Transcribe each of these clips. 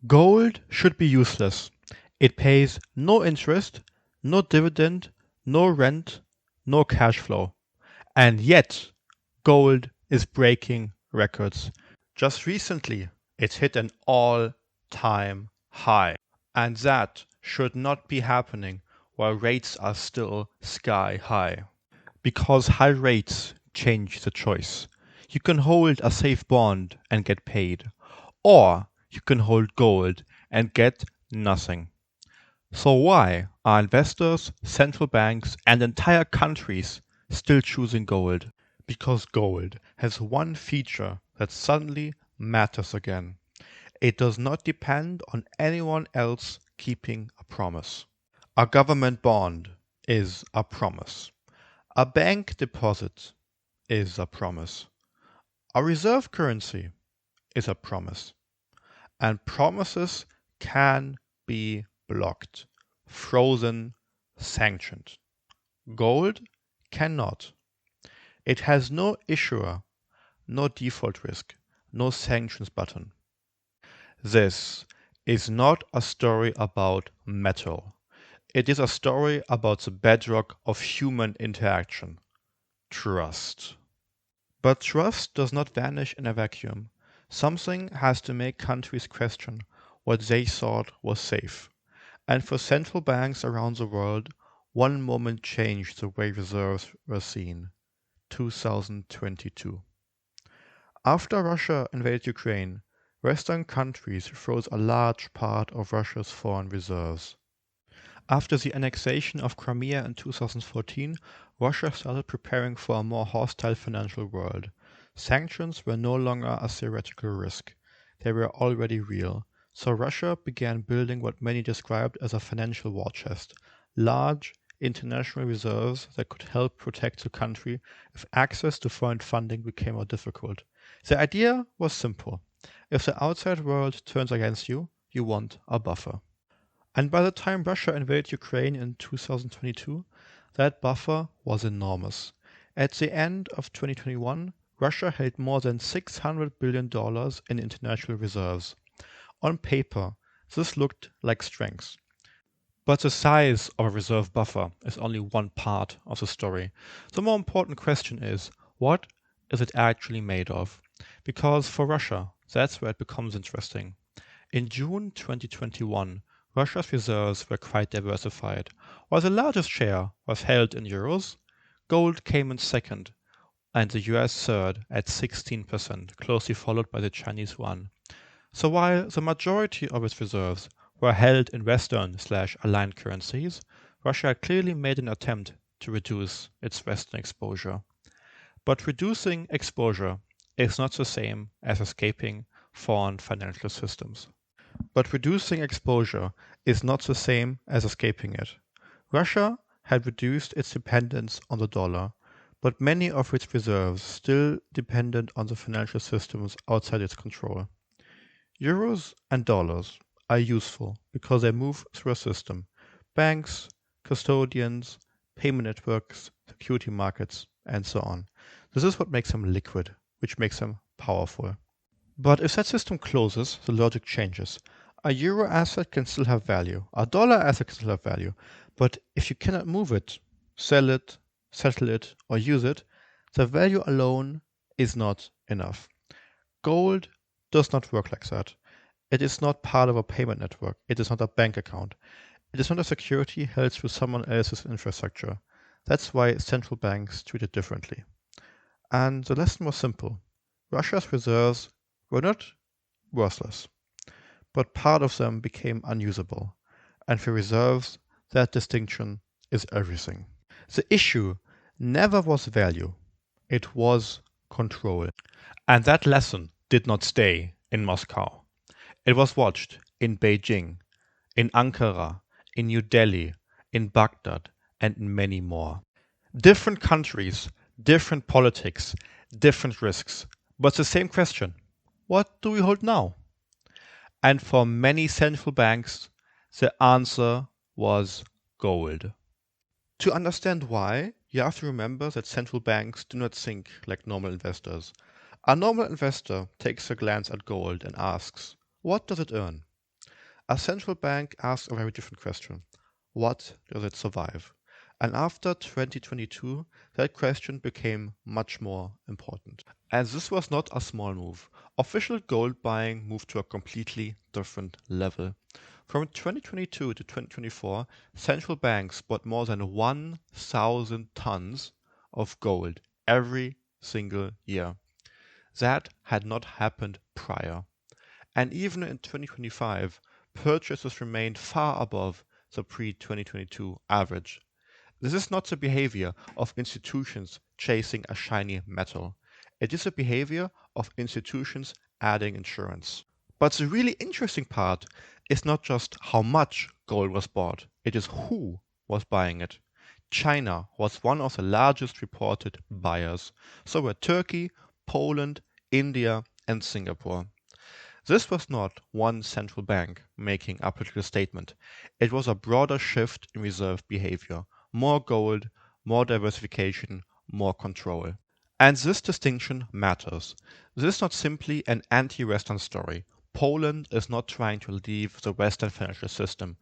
Gold should be useless. It pays no interest, no dividend, no rent, no cash flow. And yet, gold is breaking records. Just recently, it hit an all-time high. And that should not be happening while rates are still sky high. Because high rates change the choice. You can hold a safe bond and get paid, or you can hold gold and get nothing. So why are investors, central banks, and entire countries still choosing gold? Because gold has one feature that suddenly matters again. It does not depend on anyone else keeping a promise. A government bond is a promise. A bank deposit is a promise. A reserve currency is a promise. And promises can be blocked, frozen, sanctioned. Gold cannot. It has no issuer, no default risk, no sanctions button. This is not a story about metal. It is a story about the bedrock of human interaction: trust. But trust does not vanish in a vacuum. Something has to make countries question what they thought was safe. And for central banks around the world, one moment changed the way reserves were seen: 2022. After Russia invaded Ukraine, Western countries froze a large part of Russia's foreign reserves. After the annexation of Crimea in 2014, Russia started preparing for a more hostile financial world. Sanctions were no longer a theoretical risk. They were already real. So Russia began building what many described as a financial war chest: large international reserves that could help protect the country if access to foreign funding became more difficult. The idea was simple: if the outside world turns against you, you want a buffer. And by the time Russia invaded Ukraine in 2022, that buffer was enormous. At the end of 2021, Russia held more than $600 billion in international reserves. On paper, this looked like strength. But the size of a reserve buffer is only one part of the story. The more important question is, what is it actually made of? Because for Russia, that's where it becomes interesting. In June 2021, Russia's reserves were quite diversified. While the largest share was held in euros, gold came in second and the US third at 16%, closely followed by the Chinese yuan. So while the majority of its reserves were held in Western/aligned currencies, Russia clearly made an attempt to reduce its Western exposure. But reducing exposure is not the same as escaping foreign financial systems. But reducing exposure is not the same as escaping it. Russia had reduced its dependence on the dollar, but many of its reserves still depended on the financial systems outside its control. Euros and dollars are useful because they move through a system: banks, custodians, payment networks, security markets, and so on. This is what makes them liquid, which makes them powerful. But if that system closes, the logic changes. A euro asset can still have value. A dollar asset can still have value. But if you cannot move it, sell it, settle it, or use it, the value alone is not enough. Gold does not work like that. It is not part of a payment network. It is not a bank account. It is not a security held through someone else's infrastructure. That's why central banks treat it differently. And the lesson was simple. Russia's reserves were not worthless, but part of them became unusable. And for reserves, that distinction is everything. The issue never was value, it was control. And that lesson did not stay in Moscow. It was watched in Beijing, in Ankara, in New Delhi, in Baghdad, and in many more. Different countries, different politics, different risks, but the same question: what do we hold now? And for many central banks, the answer was gold. To understand why, you have to remember that central banks do not think like normal investors. A normal investor takes a glance at gold and asks, what does it earn? A central bank asks a very different question. What does it survive? And after 2022, that question became much more important. And this was not a small move. Official gold buying moved to a completely different level. From 2022 to 2024, central banks bought more than 1,000 tons of gold every single year. That had not happened prior. And even in 2025, purchases remained far above the pre-2022 average. This is not the behavior of institutions chasing a shiny metal. It is the behavior of institutions adding insurance. But the really interesting part is not just how much gold was bought, it is who was buying it. China was one of the largest reported buyers. So were Turkey, Poland, India, and Singapore. This was not one central bank making a political statement. It was a broader shift in reserve behavior. More gold, more diversification, more control. And this distinction matters. This is not simply an anti-Western story. Poland is not trying to leave the Western financial system.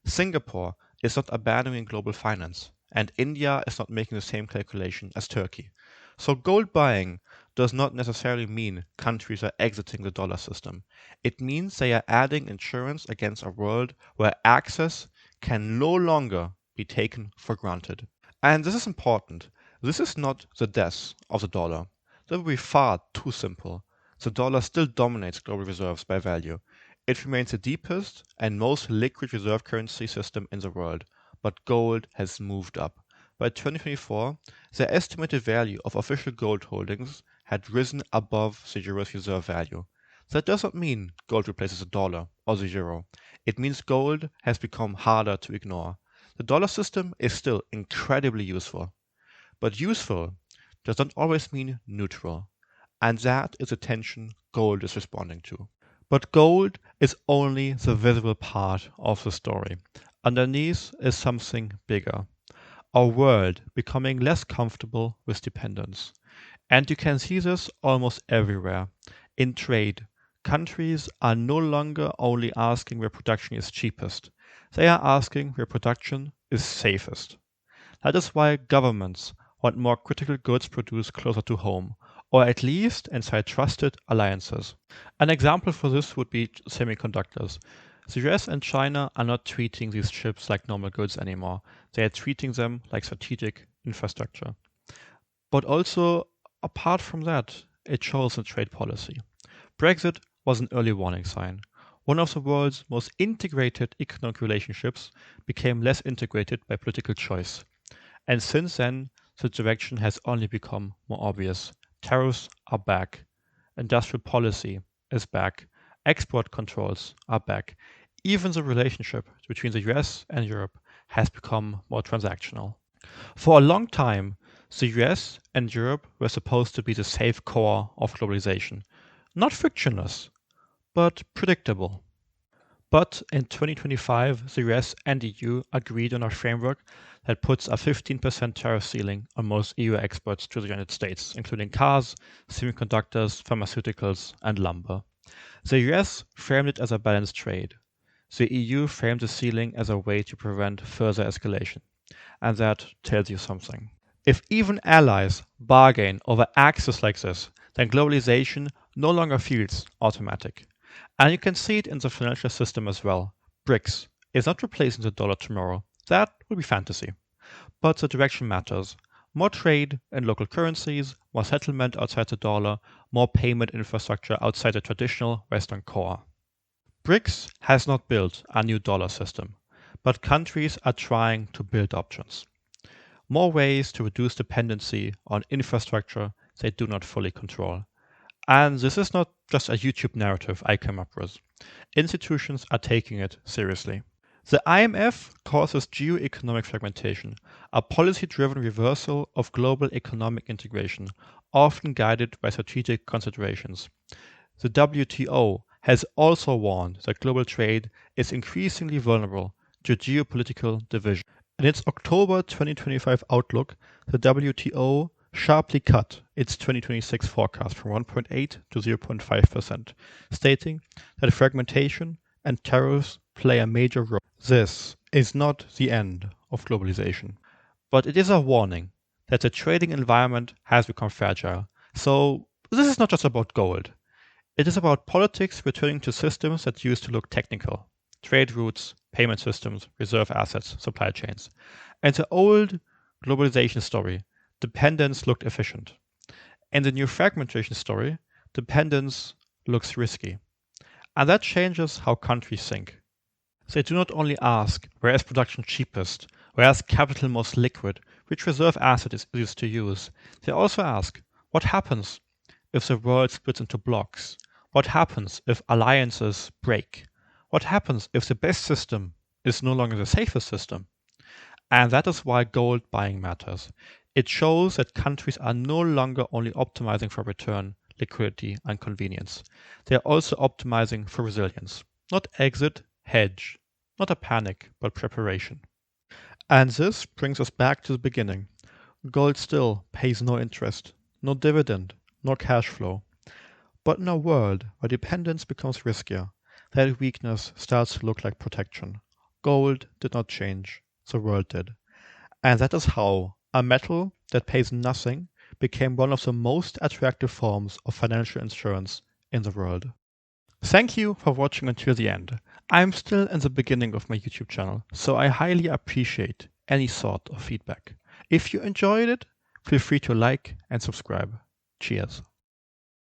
Singapore is not abandoning global finance, and India is not making the same calculation as Turkey. So gold buying does not necessarily mean countries are exiting the dollar system. It means they are adding insurance against a world where access can no longer be taken for granted. And this is important. This is not the death of the dollar. That would be far too simple. The dollar still dominates global reserves by value. It remains the deepest and most liquid reserve currency system in the world, but gold has moved up. By 2024, the estimated value of official gold holdings had risen above the euro's reserve value. That doesn't mean gold replaces the dollar or the euro. It means gold has become harder to ignore. The dollar system is still incredibly useful, but useful does not always mean neutral, and that is the tension gold is responding to. But gold is only the visible part of the story. Underneath is something bigger. Our world becoming less comfortable with dependence. And you can see this almost everywhere. In trade, countries are no longer only asking where production is cheapest, they are asking where production is safest. That is why governments want more critical goods produced closer to home, or at least inside trusted alliances. An example for this would be semiconductors. The US and China are not treating these chips like normal goods anymore. They are treating them like strategic infrastructure. But also, apart from that, it shows in trade policy. Brexit was an early warning sign. One of the world's most integrated economic relationships became less integrated by political choice. And since then, the direction has only become more obvious. Tariffs are back. Industrial policy is back. Export controls are back. Even the relationship between the US and Europe has become more transactional. For a long time, the US and Europe were supposed to be the safe core of globalization. Not frictionless, but predictable. But in 2025, the US and EU agreed on a framework that puts a 15% tariff ceiling on most EU exports to the United States, including cars, semiconductors, pharmaceuticals, and lumber. The US framed it as a balanced trade. The EU framed the ceiling as a way to prevent further escalation. And that tells you something. If even allies bargain over access like this, then globalization no longer feels automatic. And you can see it in the financial system as well. BRICS is not replacing the dollar tomorrow. That will be fantasy. But the direction matters. More trade in local currencies, more settlement outside the dollar, more payment infrastructure outside the traditional Western core. BRICS has not built a new dollar system, but countries are trying to build options. More ways to reduce dependency on infrastructure they do not fully control. And this is not just a YouTube narrative I came up with. Institutions are taking it seriously. The IMF calls this geo-economic fragmentation, a policy-driven reversal of global economic integration, often guided by strategic considerations. The WTO has also warned that global trade is increasingly vulnerable to geopolitical division. In its October 2025 outlook, the WTO sharply cut its 2026 forecast from 1.8 to 0.5%, stating that fragmentation and tariffs play a major role. This is not the end of globalization, but it is a warning that the trading environment has become fragile. So this is not just about gold. It is about politics returning to systems that used to look technical: trade routes, payment systems, reserve assets, supply chains. And the old globalization story, dependence looked efficient. In the new fragmentation story, dependence looks risky. And that changes how countries think. They do not only ask where is production cheapest, where is capital most liquid, which reserve asset is easiest to use. They also ask what happens if the world splits into blocks? What happens if alliances break? What happens if the best system is no longer the safest system? And that is why gold buying matters. It shows that countries are no longer only optimizing for return, liquidity, and convenience. They are also optimizing for resilience. Not exit, hedge. Not a panic, but preparation. And this brings us back to the beginning. Gold still pays no interest, no dividend, no cash flow. But in a world where dependence becomes riskier, that weakness starts to look like protection. Gold did not change, the world did. And that is how a metal that pays nothing became one of the most attractive forms of financial insurance in the world. Thank you for watching until the end. I'm still in the beginning of my YouTube channel, so I highly appreciate any sort of feedback. If you enjoyed it, feel free to like and subscribe. Cheers.